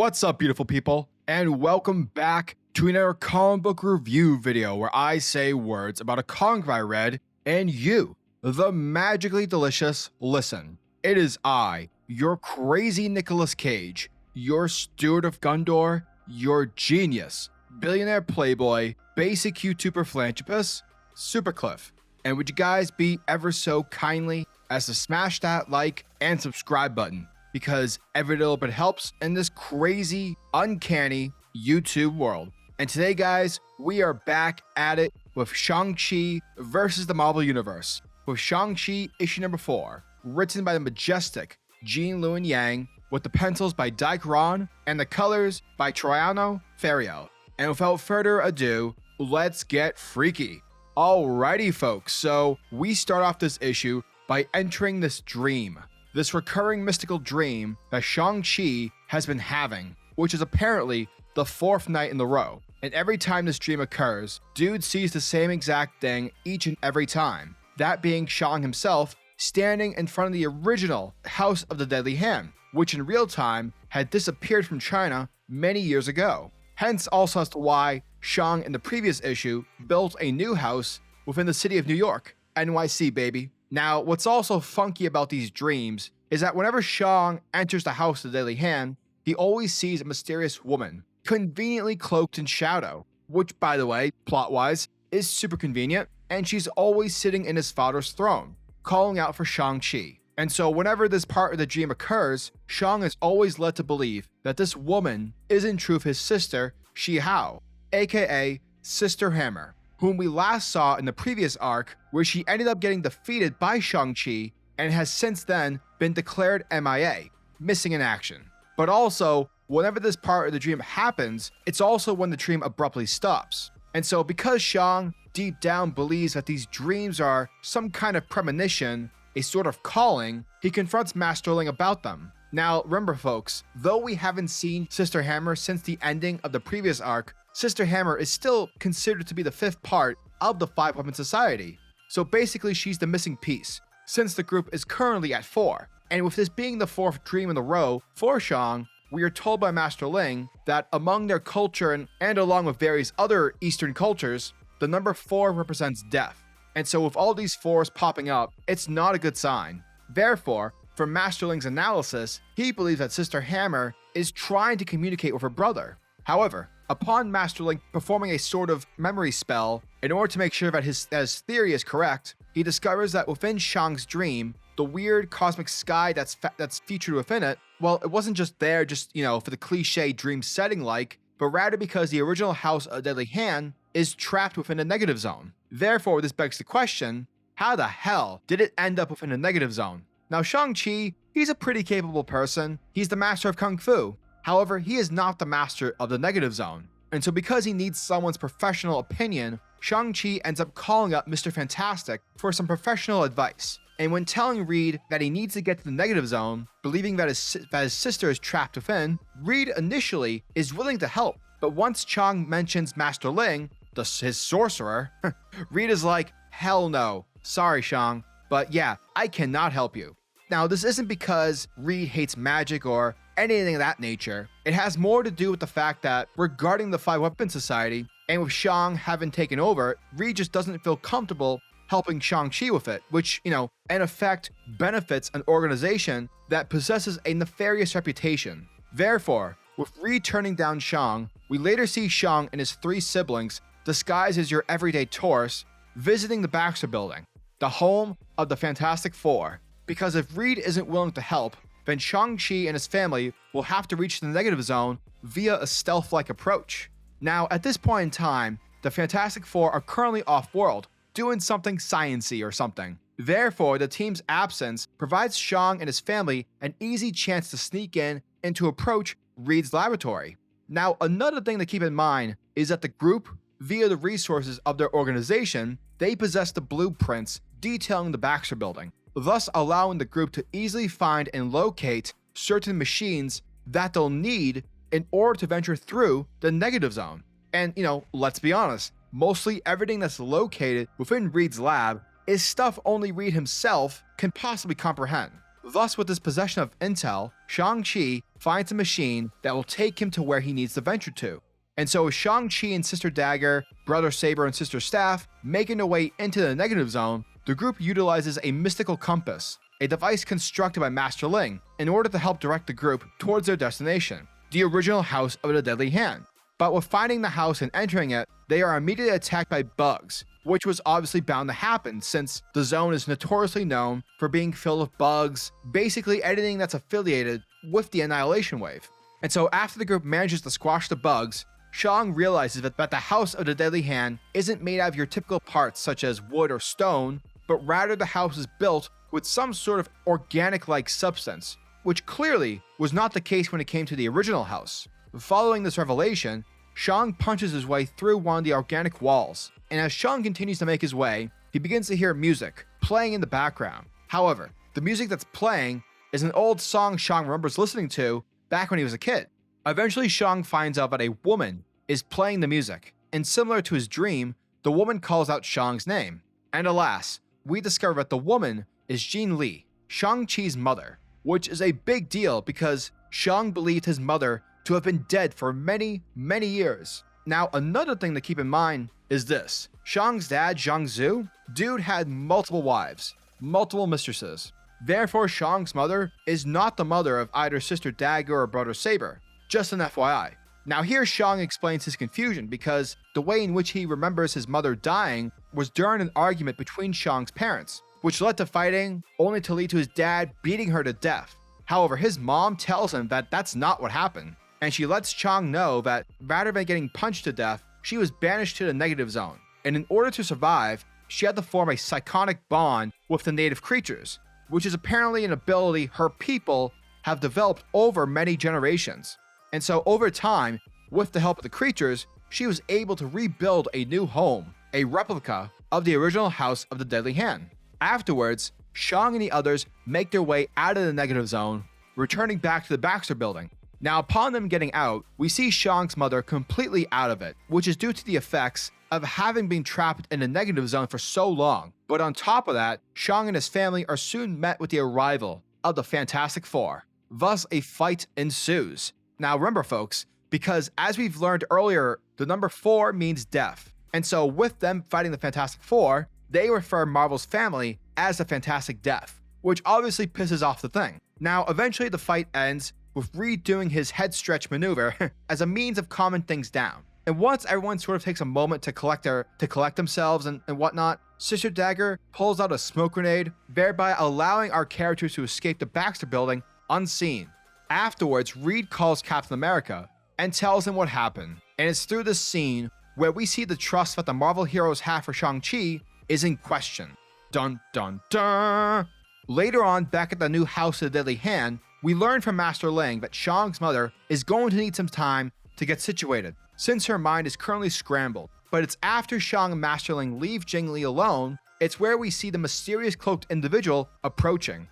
What's up, beautiful people, and welcome back to another comic book review video where I say words about a comic I read and you, the magically delicious, listen. It is I, your crazy Nicolas Cage, your steward of Gondor, your genius, billionaire playboy, basic YouTuber philanthropist, SuperCliff. And would you guys be ever so kindly as to smash that like and subscribe button, because every little bit helps in this crazy, uncanny YouTube world. And today, guys, we are back at it with Shang-Chi versus the Marvel Universe, with Shang-Chi issue number 4, written by the majestic Jean Lewin Yang, with the pencils by Dyke Ron and the colors by Troiano Ferriel. And without further ado, let's get freaky. Alrighty, folks, so we start off this issue by entering this dream. This recurring mystical dream that Shang-Chi has been having, which is apparently the 4th night in a row. And every time this dream occurs, dude sees the same exact thing each and every time. That being Shang himself standing in front of the original House of the Deadly Hand, which in real time had disappeared from China many years ago. Hence also as to why Shang in the previous issue built a new house within the city of New York. NYC, baby. Now, what's also funky about these dreams is that whenever Shang enters the House of the Deadly Hand, he always sees a mysterious woman, conveniently cloaked in shadow, which, by the way, plot-wise, is super convenient, and she's always sitting in his father's throne, calling out for Shang-Chi. And so whenever this part of the dream occurs, Shang is always led to believe that this woman is in truth his sister, Shi Hao, aka Sister Hammer, whom we last saw in the previous arc, where she ended up getting defeated by Shang-Chi and has since then been declared MIA, missing in action. But also, whenever this part of the dream happens, it's also when the dream abruptly stops. And so because Shang deep down believes that these dreams are some kind of premonition, a sort of calling, he confronts Master Ling about them. Now, remember folks, though we haven't seen Sister Hammer since the ending of the previous arc, Sister Hammer is still considered to be the 5th part of the 5-Weapon Society. So basically she's the missing piece, since the group is currently at 4. And with this being the 4th dream in a row for Shang, we are told by Master Ling that among their culture and along with various other Eastern cultures, the number 4 represents death. And so with all these 4s popping up, it's not a good sign. Therefore, from Master Ling's analysis, he believes that Sister Hammer is trying to communicate with her brother. However, upon Master Ling performing a sort of memory spell in order to make sure that his theory is correct, he discovers that within Shang's dream, the weird cosmic sky that's featured within it, well, it wasn't just there for the cliche dream setting but rather because the original House of Deadly Hand is trapped within a negative zone. Therefore, this begs the question, how the hell did it end up within a negative zone? Now, Shang-Chi, he's a pretty capable person. He's the master of Kung Fu. However, he is not the master of the negative zone. And so because he needs someone's professional opinion, Shang-Chi ends up calling up Mr. Fantastic for some professional advice. And when telling Reed that he needs to get to the negative zone, believing that his sister is trapped within, Reed initially is willing to help. But once Chang mentions Master Ling, his sorcerer, Reed is like, hell no, sorry Shang, but yeah, I cannot help you. Now, this isn't because Reed hates magic or anything of that nature. It has more to do with the fact that regarding the 5-Weapon Society, and with Shang having taken over, Reed just doesn't feel comfortable helping Shang-Chi with it, which, in effect, benefits an organization that possesses a nefarious reputation. Therefore, with Reed turning down Shang, we later see Shang and his 3 siblings, disguised as your everyday tourists, visiting the Baxter Building, the home of the Fantastic Four. Because if Reed isn't willing to help, then Shang-Chi and his family will have to reach the negative zone via a stealth-like approach. Now, at this point in time, the Fantastic Four are currently off-world, doing something science-y or something. Therefore, the team's absence provides Shang and his family an easy chance to sneak in and to approach Reed's laboratory. Now, another thing to keep in mind is that the group, via the resources of their organization, they possess the blueprints detailing the Baxter Building, thus allowing the group to easily find and locate certain machines that they'll need in order to venture through the negative zone. And, let's be honest, mostly everything that's located within Reed's lab is stuff only Reed himself can possibly comprehend. Thus, with his possession of intel, Shang-Chi finds a machine that will take him to where he needs to venture to. And so with Shang-Chi and Sister Dagger, Brother Saber and Sister Staff making their way into the negative zone, the group utilizes a mystical compass, a device constructed by Master Ling, in order to help direct the group towards their destination, the original House of the Deadly Hand. But with finding the house and entering it, they are immediately attacked by bugs, which was obviously bound to happen since the zone is notoriously known for being filled with bugs, basically anything that's affiliated with the Annihilation Wave. And so after the group manages to squash the bugs, Shang realizes that the House of the Deadly Hand isn't made out of your typical parts such as wood or stone, but rather the house is built with some sort of organic-like substance, which clearly was not the case when it came to the original house. Following this revelation, Shang punches his way through one of the organic walls, and as Shang continues to make his way, he begins to hear music playing in the background. However, the music that's playing is an old song Shang remembers listening to back when he was a kid. Eventually, Shang finds out that a woman is playing the music, and similar to his dream, the woman calls out Shang's name. And alas, we discover that the woman is Jin Li, Shang-Chi's mother, which is a big deal because Shang believed his mother to have been dead for many, many years. Now, another thing to keep in mind is this. Shang's dad, Zhang Zhu, dude had multiple wives, multiple mistresses. Therefore, Shang's mother is not the mother of either Sister Dagger or Brother Saber. Just an FYI. Now here Shang explains his confusion because the way in which he remembers his mother dying was during an argument between Shang's parents, which led to fighting, only to lead to his dad beating her to death. However, his mom tells him that that's not what happened, and she lets Shang know that rather than getting punched to death, she was banished to the negative zone, and in order to survive, she had to form a psychonic bond with the native creatures, which is apparently an ability her people have developed over many generations. And so over time, with the help of the creatures, she was able to rebuild a new home, a replica of the original House of the Deadly Hand. Afterwards, Shang and the others make their way out of the negative zone, returning back to the Baxter building. Now upon them getting out, we see Shang's mother completely out of it, which is due to the effects of having been trapped in the negative zone for so long. But on top of that, Shang and his family are soon met with the arrival of the Fantastic Four. Thus, a fight ensues. Now remember folks, because as we've learned earlier, the number 4 means death. And so with them fighting the Fantastic Four, they refer Marvel's family as the Fantastic Death, which obviously pisses off the Thing. Now eventually the fight ends with Reed doing his head stretch maneuver as a means of calming things down. And once everyone sort of takes a moment to collect themselves and whatnot, Sister Dagger pulls out a smoke grenade, thereby allowing our characters to escape the Baxter building unseen. Afterwards, Reed calls Captain America and tells him what happened, and it's through this scene where we see the trust that the Marvel heroes have for Shang-Chi is in question. Dun dun dun! Later on, back at the new House of the Deadly Hand, we learn from Master Ling that Shang's mother is going to need some time to get situated, since her mind is currently scrambled. But it's after Shang and Master Ling leave Jing Li alone, it's where we see the mysterious cloaked individual approaching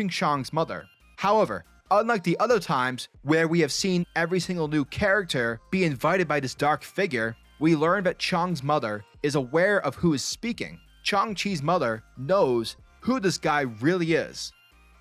Shang's mother. However, unlike the other times where we have seen every single new character be invited by this dark figure, we learn that Shang's mother is aware of who is speaking. Shang-Chi's mother knows who this guy really is.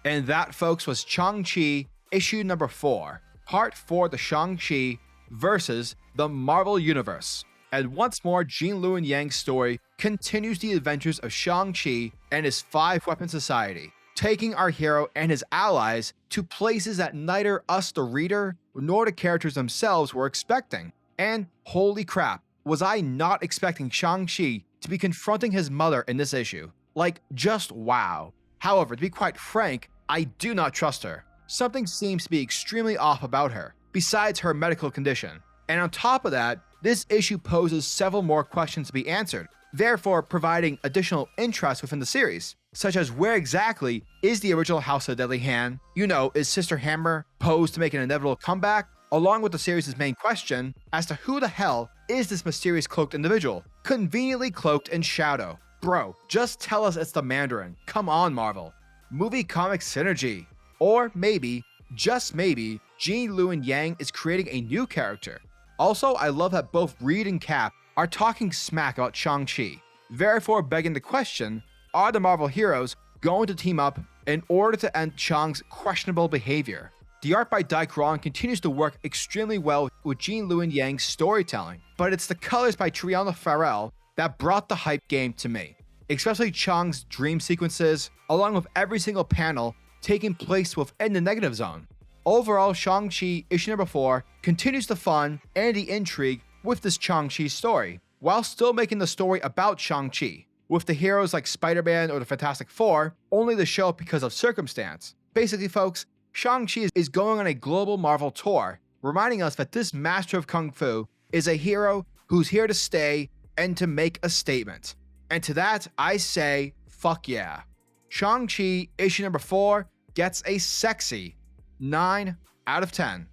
And that, folks, was Shang-Chi issue number 4, part 4, the Shang-Chi versus the Marvel Universe. And once more, Jean Luen Yang's story continues the adventures of Shang-Chi and his 5-weapon society, taking our hero and his allies to places that neither us, the reader, nor the characters themselves were expecting. And holy crap, was I not expecting Shang-Chi to be confronting his mother in this issue. Like, just wow. However, to be quite frank, I do not trust her. Something seems to be extremely off about her, besides her medical condition. And on top of that, this issue poses several more questions to be answered, therefore providing additional interest within the series, such as where exactly is the original House of the Deadly Hand? You know, is Sister Hammer posed to make an inevitable comeback? Along with the series' main question as to who the hell is this mysterious cloaked individual, conveniently cloaked in shadow. Bro, just tell us it's the Mandarin. Come on, Marvel. Movie comic synergy. Or maybe, just maybe, Jean Luen Yang is creating a new character. Also, I love that both Reed and Cap are talking smack about Shang-Chi, therefore begging the question, are the Marvel heroes going to team up in order to end Chang's questionable behavior. The art by Dai Kron continues to work extremely well with Jean Lewin Yang's storytelling, but it's the colors by Triana Farrell that brought the hype game to me, especially Chang's dream sequences, along with every single panel taking place within the negative zone. Overall, Shang-Chi issue number 4 continues the fun and the intrigue with this Shang-Chi story, while still making the story about Shang-Chi, with the heroes like Spider-Man or the Fantastic Four only to show up because of circumstance. Basically, folks, Shang-Chi is going on a global Marvel tour, reminding us that this master of Kung Fu is a hero who's here to stay and to make a statement. And to that, I say, fuck yeah. Shang-Chi issue number 4 gets a sexy 9 out of 10.